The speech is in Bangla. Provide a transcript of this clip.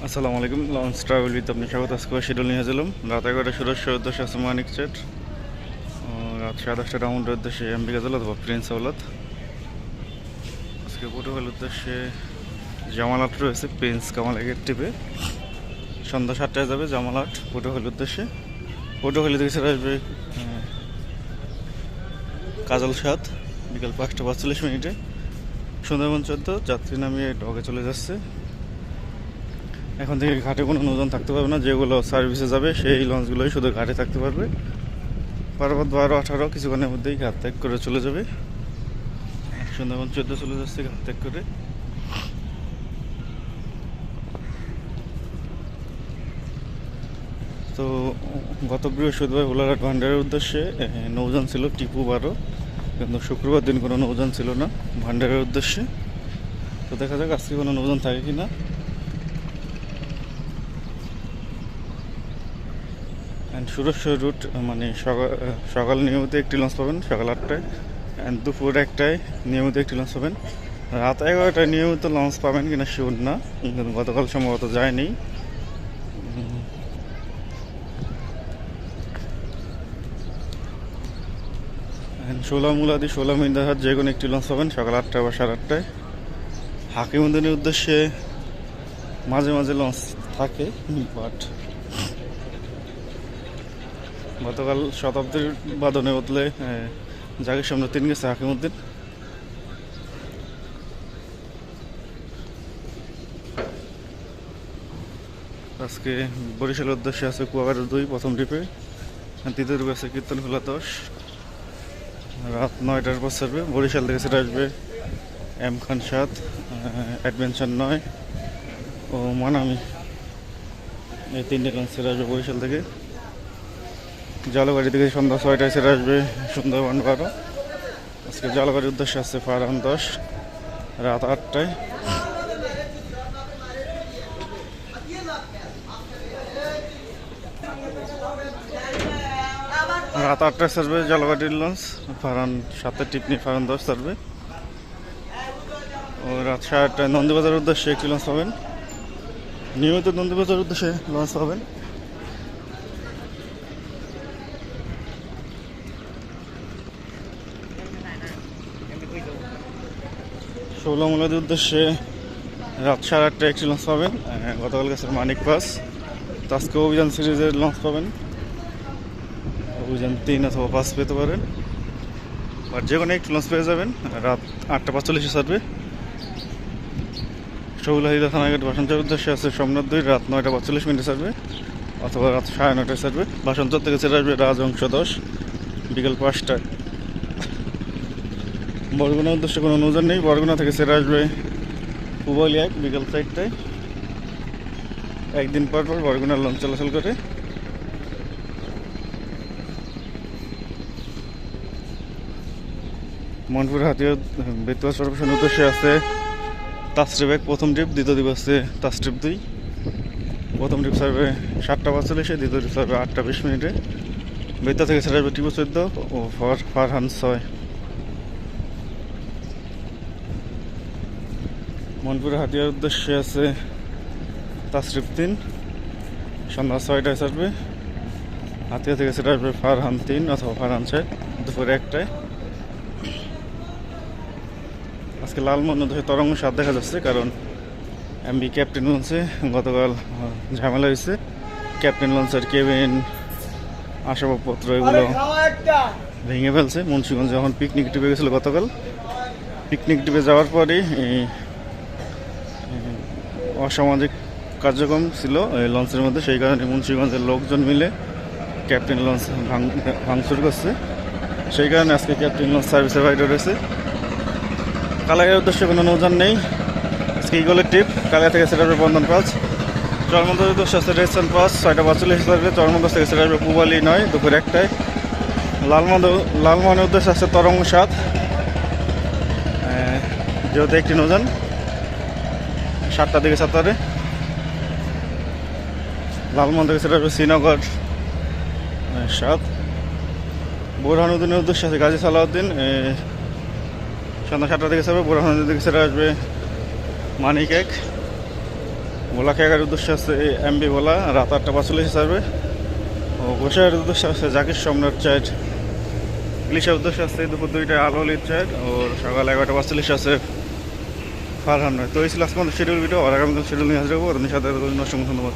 আসসালামু আলাইকুম। লঞ্চ ট্রাভেল উইথ আপনি স্বাগত। আজকে শিডিউল নিয়ে গেছিলাম রাত 11টা সুরেশ্বর উদ্দেশ্যে আছে মানিক সেট, রাত 10:30 রাউন্ডের উদ্দেশ্যে এমবি গাজল অথবা প্রিন্স আওলাদ। আজকে পটুয়াখালীর উদ্দেশ্যে জামালাট রয়েছে প্রিন্স কামালের টিপে। সন্ধ্যা 7টায় যাবে জামালাট পটুয়াখালীর উদ্দেশ্যে। পটুয়াখালী থেকে ছেড়ে আসবে কাজল সাত বিকাল 5:45 সুন্দরবন 14 যাত্রী নামিয়ে ডগে চলে যাচ্ছে। এখন থেকে ঘাটে কোনো নৌযান থাকতে পারবে না, যেগুলো সার্ভিসে যাবে সেই লঞ্চগুলোই শুধু ঘাটে থাকতে পারবে। পার্বত 12-18 কিছুক্ষণের মধ্যেই ঘাট ত্যাগ করে চলে যাবে। সুন্দরবন 14 চলে যাচ্ছে ঘাট ত্যাগ করে। তো গত বৃহস্পতিবার ভোলারহাট ভান্ডারের উদ্দেশ্যে নৌযান ছিল টিপু 12, কিন্তু শুক্রবার দিন কোনো নৌযান ছিল না ভান্ডারের উদ্দেশ্যে। তো দেখা যাক আজকে কোনো নৌযান থাকে কি না। সুরেশ্বর রুট মানে সকাল নিয়মিত একটি লঞ্চ পাবেন সকাল 8টায়, অ্যান্ড দুপুর 1টায় নিয়মিত একটি লঞ্চ পাবেন। রাত 11টায় নিয়মিত লঞ্চ পাবেন কিনা শিওর না, গতকাল সম্ভবত যায়নি। ষোলা মিন্দাহাট যে কোনো একটি লঞ্চ পাবেন সকাল 8টা বা 8:30টায়। হাকিমুদ্দিনের উদ্দেশ্যে মাঝে মাঝে লঞ্চ থাকে, বাট গতকাল শতাব্দীর বাদনে বদলে জাগের সামনে 3 গেছে হাকিমুদ্দিন। আজকে বরিশালের উদ্দেশ্যে আছে কুয়াকাটা 2 প্রথম ট্রিপে, দ্বিতীয় ট্রিপে আছে কীর্তনখোলা 10 রাত 9টার পর ছাড়বে। বরিশাল থেকে সেটা আসবে এম খান 7, অ্যাডভেঞ্চার 9 ও মানামি, এই 3টে লঞ্চ সেটা আসবে বরিশাল থেকে। জালগাড়ি থেকে সন্ধ্যা 6টায় সেটা আসবে সুন্দরবন 12। আজকে জালগাড়ির উদ্দেশ্যে আছে ফারহান 10 রাত 8টায়। রাত 8টায় ছাড়বে জালগাড়ির লঞ্চ ফারহান 7 টিপনি ফারহান 10 ছাড়বে। ও রাত 8টায় নন্দীবাজারের উদ্দেশ্যে একটি লঞ্চ পাবেন, নিয়মিত নন্দীবাজারের উদ্দেশ্যে লঞ্চ পাবেন। ষোলামূলাদের উদ্দেশ্যে রাত 8:30টায় একটি লঞ্চ পাবেন, গতকাল গেছে মানিক পাস। তো আজকে অভিযান সিরিজের লঞ্চ পাবেন, অভিযান 3 অথবা 5 পেতে পারেন, আর যে কোনো একটি লঞ্চ পেয়ে যাবেন। রাত 8:45 ছাড়বে। শৌলাহিদা থানাঘাট বাসন্তের উদ্দেশ্যে আছে সোমনাথ 2 রাত 9:45 ছাড়বে, অথবা রাত 9:30টায় ছাড়বে। বাসন্তর থেকে ছেড়ে আসবে রাজহংস 10 বিকেল 5টায়। বরগুনার উদ্দেশ্যে কোনো নৌযান নেই, বরগুনা থেকে ছেড়ে আসবে পুবালি 1 বিকেল 4টায়। একদিন পর পর বরগুনার লঞ্চ চলাচল করে। মনপুর হাতিয়া বেতুয়া সর্বসানের উদ্দেশ্যে আছে তাস্ট্রিপ 1 প্রথম ট্রিপ, দ্বিতীয় ট্রিপ আছে তাস্ট্রিপ 2। প্রথম ট্রিপ ছাড়বে 7:45, দ্বিতীয় ট্রিপ ছাড়বে 8:20। বেতুয়া থেকে ছেড়ে আসবে টিপু 14 ও ফারহান 6। মনপুর হাতিয়ার উদ্দেশ্যে আছে তাস্ট্রিপ 3 সন্ধ্যা 6টায় ছাড়বে। হাতিয়া থেকে ছেড়ে আসবে ফারহান 3 অথবা ফারহান 6 দুপুর 1টায়। আজকে লালমোহন নদীতে তরঙ্গ 7 দেখা যাচ্ছে, কারণ এমবি ক্যাপ্টেন লঞ্চে গতকাল ঝামেলা হয়েছে। ক্যাপ্টেন লঞ্চের কেবিন আসবাবপত্র এগুলো ভেঙে ফেলছে। মুন্সিগঞ্জ যখন পিকনিক ট্রিপে গেছিলো গতকাল, পিকনিক ট্রিপে যাওয়ার পরই অসামাজিক কার্যক্রম ছিল এই লঞ্চের মধ্যে, সেই কারণে মুন্সিগঞ্জের লোকজন মিলে ক্যাপ্টেন লঞ্চ ভাঙচুর করছে। সেই কারণে আজকে ক্যাপ্টেন লঞ্চ সার্ভিসের বাইরে রয়েছে। কালাইয়ের উদ্দেশ্যে কোনো নৌযান নেই। আজকে ইগলের ট্রিপ কালিয়া থেকে সেটা আসবে বন্ধন 5, চরমন্দার উদ্দেশ্যে আছে রেস্টার্ন 5 6:45 ছাড়বে। চরমন্দার থেকে সেটা আসবে পুবালি 9 দুপুর 1টায়। লালমোহনের উদ্দেশ্যে আছে তরঙ্গ 7, যেহেতু একটি নৌযান 7টার দিকে ছাড়তে। লালমোহন থেকে সেটা আসবে শ্রীনগর 7। বোরহানুদ্দিনের উদ্দেশ্যে আছে গাজী সালাউদ্দিন, সন্ধ্যা 7টার দিকে ছাড়বে। বোরহানুদ্দিন থেকে সেটা আসবে মানিক 1। ভোলা খেয়াঘার উদ্দেশ্যে আছে এমবি ভোলা, রাত 8:45 ছাড়বে। ও গোসাইয়ের উদ্দেশ্যে আছে জাকির সম্রাট চাইট। ইলিশের উদ্দেশ্যে আছে দুপুর 2টায় আলোলির চাইট। ওর সকাল 11:45 আছে ফারহান। তো এই ছিল আজকে আমাদের শিডিউল ভিডিও। আর আগামীকাল শিডিউল নিয়ে হাজির হবো। সাথে ধন্যবাদ।